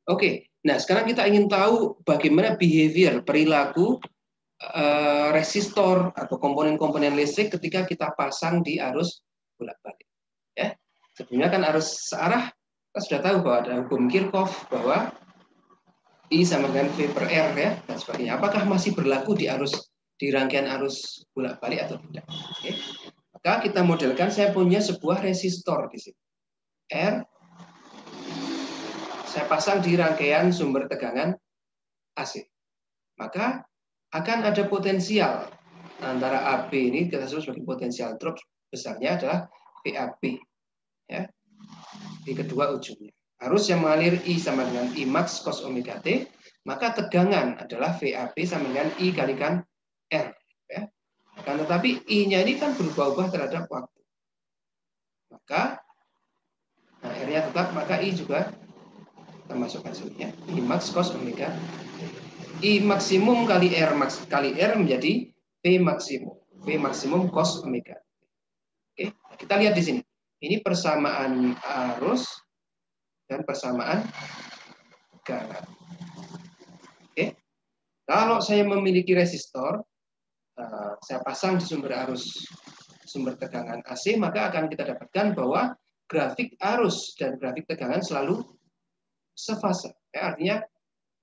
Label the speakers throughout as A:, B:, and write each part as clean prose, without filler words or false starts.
A: Oke, nah sekarang kita ingin tahu bagaimana behavior, perilaku resistor atau komponen-komponen listrik ketika kita pasang di arus bolak-balik. Ya, sebelumnya kan arus searah kita sudah tahu bahwa ada hukum Kirchhoff bahwa I sama dengan V per R ya dan sebagainya. Apakah masih berlaku di rangkaian arus bolak-balik atau tidak? Oke. Maka kita modelkan, saya punya sebuah resistor di sini. R, saya pasang di rangkaian sumber tegangan AC. Maka akan ada potensial antara AB ini, kita sebut sebagai potensial drop, besarnya adalah VAB ya, di kedua ujungnya. Arus yang mengalir I sama dengan I max cos omega T, maka tegangan adalah VAB sama dengan I kalikan R ya. Kan tetapi I-nya ini kan berubah-ubah terhadap waktu. Maka nah, R-nya tetap, maka I juga kita masukkan sini ya. I max cos omega I maksimum kali R max kali R menjadi V maksimum. V maksimum cos omega. Oke, kita lihat di sini. Ini persamaan arus dan persamaan tegangan. Oke. Kalau saya memiliki resistor, saya pasang di sumber tegangan AC, maka akan kita dapatkan bahwa grafik arus dan grafik tegangan selalu sefase. Ya, artinya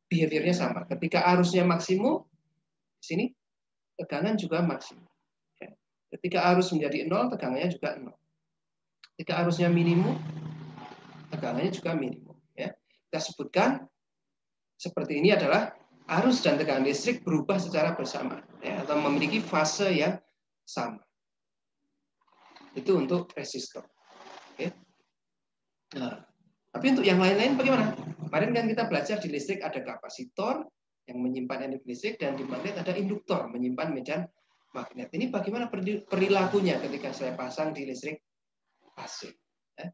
A: behaviornya sama. Ketika arusnya maksimum, di sini tegangan juga maksimum. Ya. Ketika arus menjadi 0, tegangannya juga 0. Ketika arusnya minimum, tegangannya juga minimum. Ya. Kita sebutkan seperti ini adalah arus dan tegangan listrik berubah secara bersamaan, ya, atau memiliki fase yang sama. Itu untuk resistor. Oke. Nah, tapi untuk yang lain-lain bagaimana? Kemarin kan kita belajar di listrik ada kapasitor yang menyimpan energi listrik dan di magnet ada induktor menyimpan medan magnet. Ini bagaimana perilakunya ketika saya pasang di listrik AC? Ya.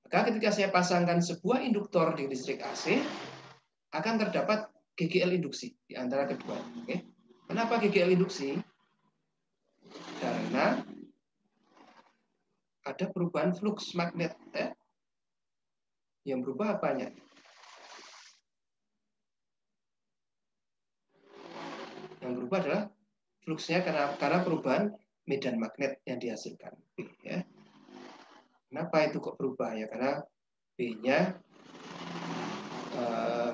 A: Maka ketika saya pasangkan sebuah induktor di listrik AC, akan terdapat GGL induksi di antara kedua. Oke. Kenapa GGL induksi? Karena ada perubahan flux magnet. Ya. Yang berubah apanya? Yang berubah adalah fluxnya karena perubahan medan magnet yang dihasilkan. Ya. Kenapa itu kok berubah? Ya karena B-nya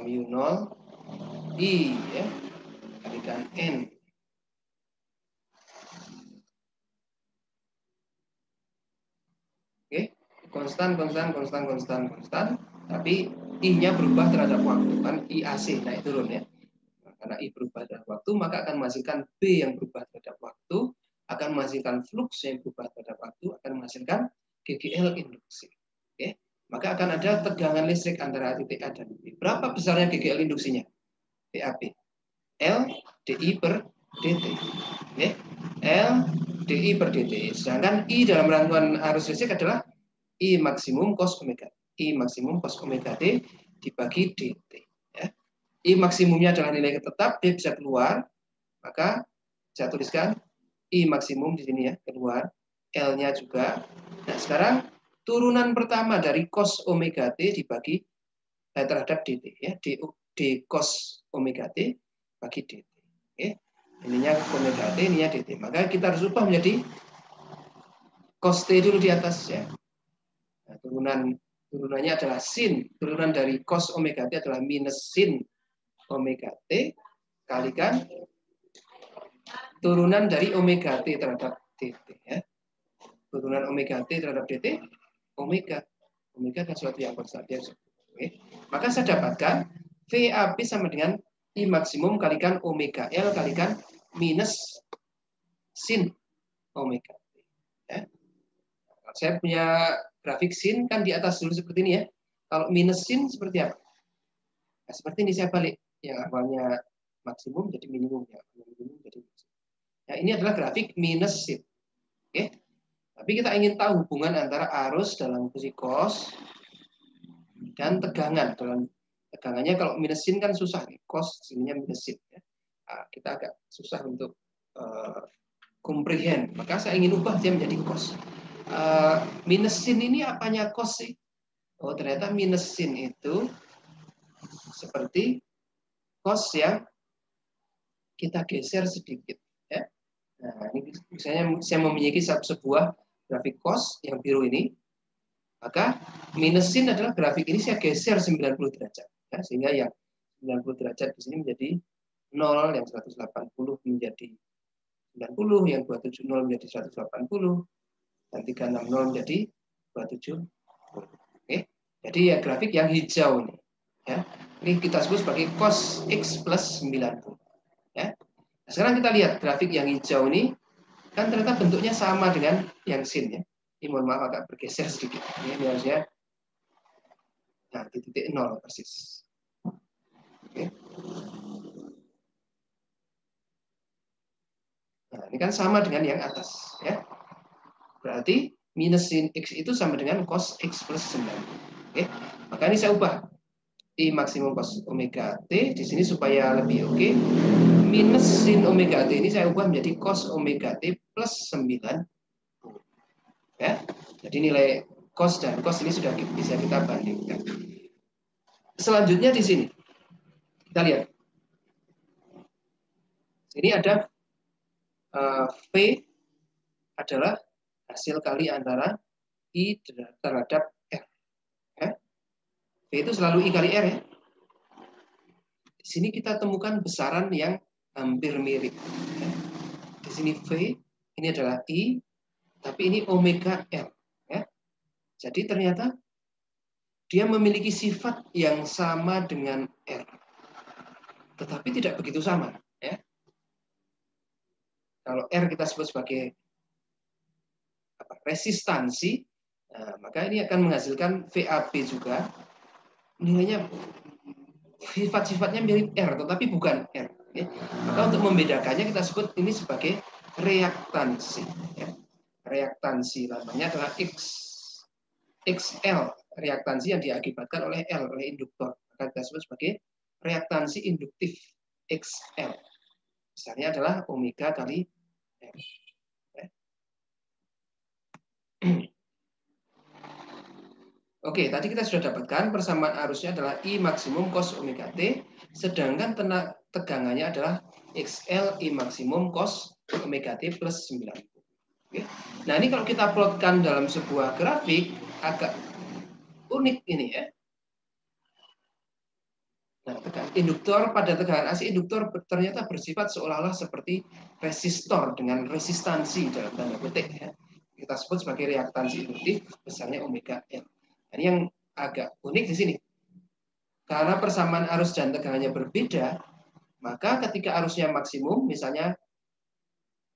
A: mu 0 I ya, kalikan N. Oke, konstan, tapi I-nya berubah terhadap waktu, kan IAC naik turun ya. Karena I berubah terhadap waktu, maka akan menghasilkan B yang berubah terhadap waktu, akan menghasilkan flux yang berubah terhadap waktu, akan menghasilkan GGL induksi. Oke, maka akan ada tegangan listrik antara titik A dan B. Berapa besarnya GGL induksinya? VAB. L DI per dt. Oke, L DI per dt. Sedangkan I dalam rangkaian arus listrik adalah I maksimum cos omega. I maksimum cos omega T dibagi dt. Ya. I maksimumnya adalah nilai tetap, dia bisa keluar, maka saya tuliskan I maksimum di sini ya, keluar, L-nya juga. Nah, sekarang turunan pertama dari cos omega T dibagi terhadap dt ya, d cos omega T bagi dt. Oke. Ininya omega T, ininya dt. Maka kita harus ubah menjadi cos T dulu di atas ya. Nah, turunannya adalah sin. Turunan dari cos omega T adalah minus sin omega T kalikan turunan dari omega T terhadap dt ya. Turunan omega T terhadap dt, omega kan suatu yang konstan. Oke. Maka saya dapatkan VAB sama dengan I maksimum kalikan omega L kalikan minus sin omega T. Ya. Saya punya grafik sin kan di atas dulu seperti ini ya. Kalau minus sin seperti apa? Nah, seperti ini saya balik. Yang awalnya maksimum jadi minimum ya. Minimum jadi maksimum. Nah, ini adalah grafik minus sin. Oke. Tapi kita ingin tahu hubungan antara arus dalam fungsi cos dan tegangan. Dalam tegangannya kalau minus sin kan susah nih. Cos sininya minus sin ya. Nah, kita agak susah untuk comprehend. Maka saya ingin ubah dia menjadi cos. Minus sin ini apanya cos sih? Oh, ternyata minus sin itu seperti cos yang kita geser sedikit. Ya. Nah, ini misalnya saya memiliki sebuah grafik cos yang biru ini, maka minus sin adalah grafik ini saya geser 90 derajat. Ya, sehingga yang 90 derajat di sini menjadi 0, yang 180 menjadi 90, yang 270 menjadi 180, dan 360 menjadi 270. Oke. Jadi ya grafik yang hijau ini. Ya. Ini kita sebut sebagai cos X plus 90. Ya. Nah, sekarang kita lihat grafik yang hijau ini, kan ternyata bentuknya sama dengan yang sin. Ya. Ini mohon maaf agak bergeser sedikit. Ini harusnya nah, di titik 0 persis. Oke. Nah, ini kan sama dengan yang atas. Ya. Berarti minus sin X itu sama dengan cos X plus 90. Oke. Maka ini saya ubah. I maksimum cos omega T di sini supaya lebih oke. Minus sin omega T ini saya ubah menjadi cos omega T plus 90. Ya. Jadi nilai cos dan cos ini sudah bisa kita bandingkan. Selanjutnya di sini. Kita lihat. Ini ada V adalah hasil kali antara I terhadap R. Ya. V itu selalu I kali R ya. Di sini kita temukan besaran yang hampir mirip. Ya. Di sini V, ini adalah I, tapi ini omega R. Ya. Jadi ternyata dia memiliki sifat yang sama dengan R. Tetapi tidak begitu sama. Ya. Kalau R kita sebut sebagai resistansi, nah, maka ini akan menghasilkan VAB juga. Nilainya sifat-sifatnya mirip R, tetapi bukan R. Ya. Maka untuk membedakannya kita sebut ini sebagai reaktansi. Ya. Reaktansi namanya adalah XL, reaktansi yang diakibatkan oleh L, oleh induktor. Maka kita sebut sebagai reaktansi induktif XL. Misalnya adalah omega kali R. Ya. Oke, tadi kita sudah dapatkan persamaan arusnya adalah I maksimum cos omega T, sedangkan tegangannya adalah XL I maksimum cos omega T plus 90. Oke. Nah, ini kalau kita plotkan dalam sebuah grafik, agak unik ini ya. Nah, induktor pada tegangan AC, induktor ternyata bersifat seolah-olah seperti resistor dengan resistansi dalam tanda petik ya. Kita sebut sebagai reaktansi induktif besarnya omega L. Ini yang agak unik di sini. Karena persamaan arus dan tegangannya berbeda, maka ketika arusnya maksimum, misalnya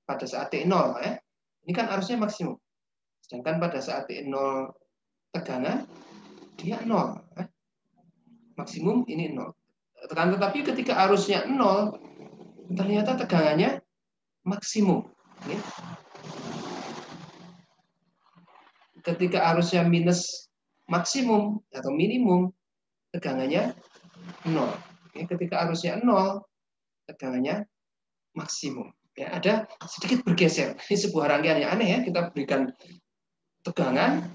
A: pada saat T0, ya, ini kan arusnya maksimum. Sedangkan pada saat T0 tegangan, dia 0. Ya. Maksimum ini 0. Tetapi ketika arusnya 0, ternyata tegangannya maksimum. Ya. Ketika arusnya minus maksimum atau minimum, tegangannya 0. Ya, ketika arusnya 0, tegangannya maksimum. Ya, ada sedikit bergeser. Ini sebuah rangkaian yang aneh ya. Kita berikan tegangan,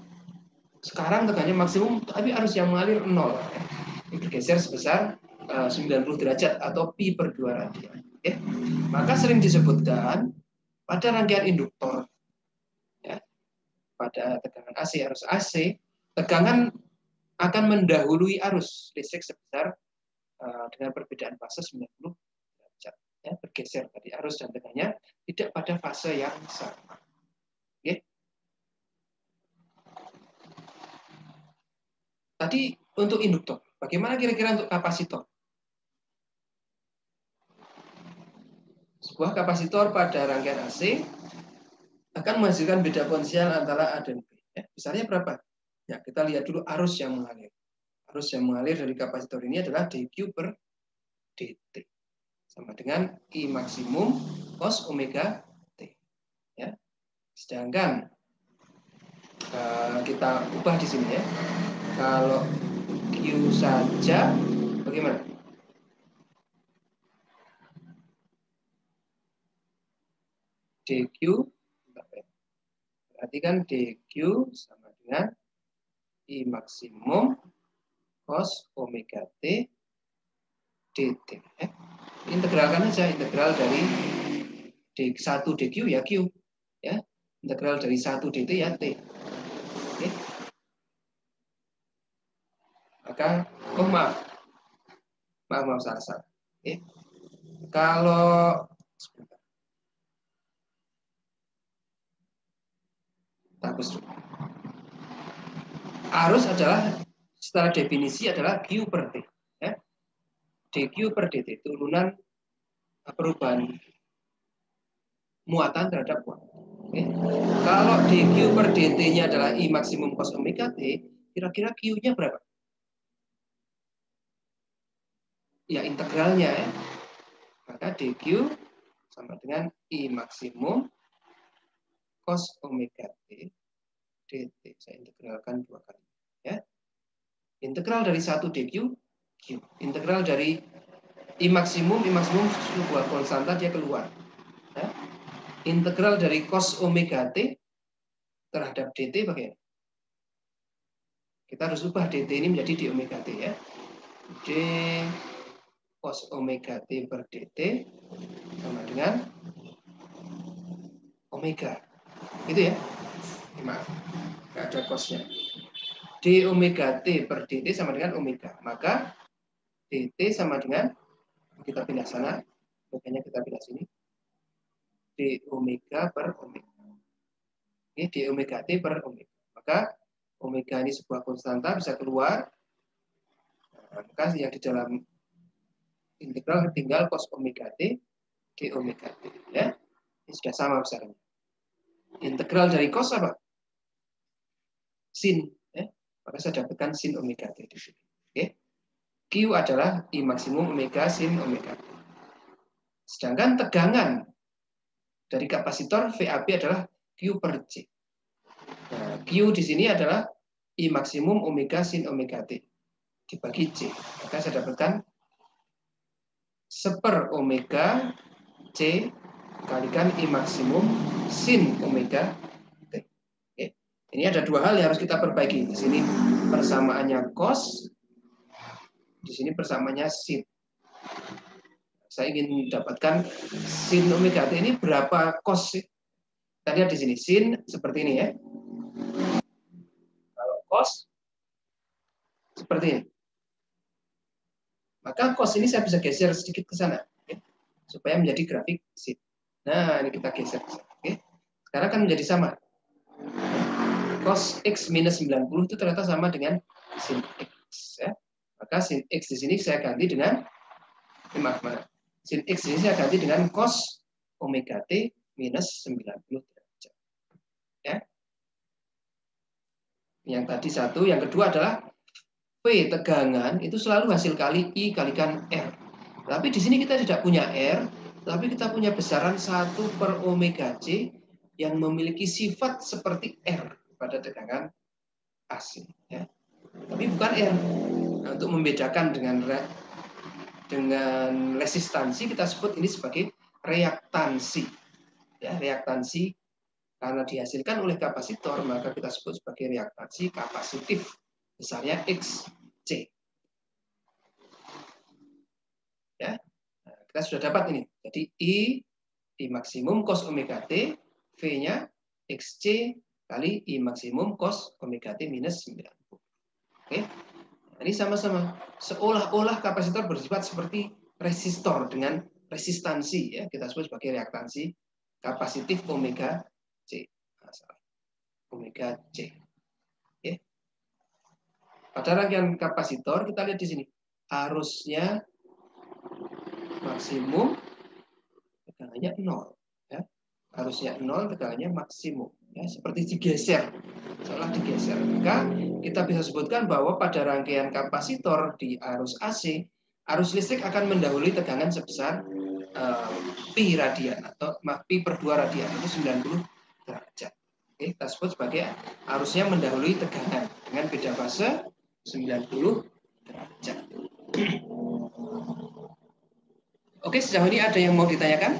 A: sekarang tegangannya maksimum, tapi arus yang mengalir 0. Ya. Ini bergeser sebesar 90 derajat atau pi per 2 radian. Ya. Maka sering disebutkan pada rangkaian induktor, ya, pada tegangan AC, arus AC, tegangan akan mendahului arus listrik sebesar dengan perbedaan fase 90 derajat. Ya, bergeser tadi arus dan tegangannya tidak pada fase yang sama. Oke. Tadi untuk induktor, bagaimana kira-kira untuk kapasitor? Sebuah kapasitor pada rangkaian AC akan menghasilkan beda potensial antara A dan B. Ya, besarnya berapa? Ya, kita lihat dulu arus yang mengalir. Arus yang mengalir dari kapasitor ini adalah dQ per dt. Sama dengan I maksimum cos omega T. Ya. Sedangkan kita ubah di sini ya. Kalau Q saja, bagaimana? dQ, berarti kan dQ sama dengan I maksimum cos omega T dt. Integralkan aja, integral dari D1 dq ya q, ya. Integral dari 1 dt ya t. Oke. Maka, oh maaf salah. Oke. Kalau bagus. Arus adalah secara definisi adalah Q per T. Ya. dQ per dt, turunan perubahan muatan terhadap kuat. Oke. Kalau dQ per dt-nya adalah I maksimum cos omega T, kira-kira Q-nya berapa? Ya, integralnya ya. Maka dQ sama dengan I maksimum cos omega T dt. Saya integralkan 2 kali. Ya. Integral dari 1 dQ, Q. Integral dari I maksimum sebuah konstanta dia keluar. Ya. Integral dari cos omega T terhadap dt bagaimana? Kita harus ubah dt ini menjadi d omega T ya. D cos omega T per dt sama dengan omega. Gitu ya. Maaf, nggak ada cosnya. D omega T per dt sama dengan omega. Maka dt sama dengan, kita pindah sana, makanya kita pindah sini. D omega per omega. Ini d omega T per omega. Maka omega ini sebuah konstanta bisa keluar. Nah, maka yang di dalam integral tinggal cos omega T d omega T ya. Ini sudah sama besarnya. Integral dari cos apa? Sin ya. Maka saya dapatkan sin omega T di sini. Oke. Q adalah I maksimum omega sin omega T. Sedangkan tegangan dari kapasitor VAB adalah Q per C. Nah, Q di sini adalah I maksimum omega sin omega T dibagi C. Maka saya dapatkan 1/, omega C kalikan I maksimum sin omega T. Oke. Ini ada dua hal yang harus kita perbaiki. Di sini persamaannya cos, di sini persamaannya sin. Saya ingin mendapatkan sin omega T ini berapa cos sih? Kita lihat di sini sin seperti ini ya. Kalau cos seperti ini. Maka cos ini saya bisa geser sedikit ke sana, oke? Supaya menjadi grafik sin. Nah, ini kita geser. Oke. Sekarang kan menjadi sama. Cos X minus 90 itu ternyata sama dengan sin X. Ya. Maka sin X di sini saya ganti dengan, maaf, sin X di sini saya ganti dengan cos omega T minus 90 derajat. Ya. Yang tadi satu, yang kedua adalah P tegangan itu selalu hasil kali I kalikan R. Tapi di sini kita tidak punya R, tapi kita punya besaran 1/omega C yang memiliki sifat seperti R pada tegangan AC. Ya. Tapi bukan R. Nah, untuk membedakan dengan resistansi, kita sebut ini sebagai reaktansi. Ya, reaktansi karena dihasilkan oleh kapasitor, maka kita sebut sebagai reaktansi kapasitif. Besarnya XC. Ya. Nah, kita sudah dapat ini. Jadi I maksimum cos omega T, V-nya XC kali I maksimum cos omega T minus 90. Oke. Nah, ini sama-sama. Seolah-olah kapasitor bersifat seperti resistor dengan resistansi. Ya. Kita sebut sebagai reaktansi kapasitif omega C. Omega C. Oke. Pada rangkaian kapasitor, kita lihat di sini. Arusnya maksimum, tegangannya 0. Ya. Arusnya 0, tegangannya maksimum. Ya, seperti digeser. Seolah digeser. Maka kita bisa sebutkan bahwa pada rangkaian kapasitor di arus AC, arus listrik akan mendahului tegangan sebesar pi radian. Atau pi per 2 radian. Itu 90 derajat. Oke, kita sebut sebagai arusnya mendahului tegangan. Dengan beda fase 90 derajat. Oke, sejauh ini ada yang mau ditanyakan?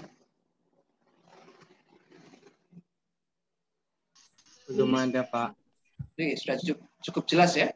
B: Belum ada, Pak.
A: Oke, sudah cukup jelas ya.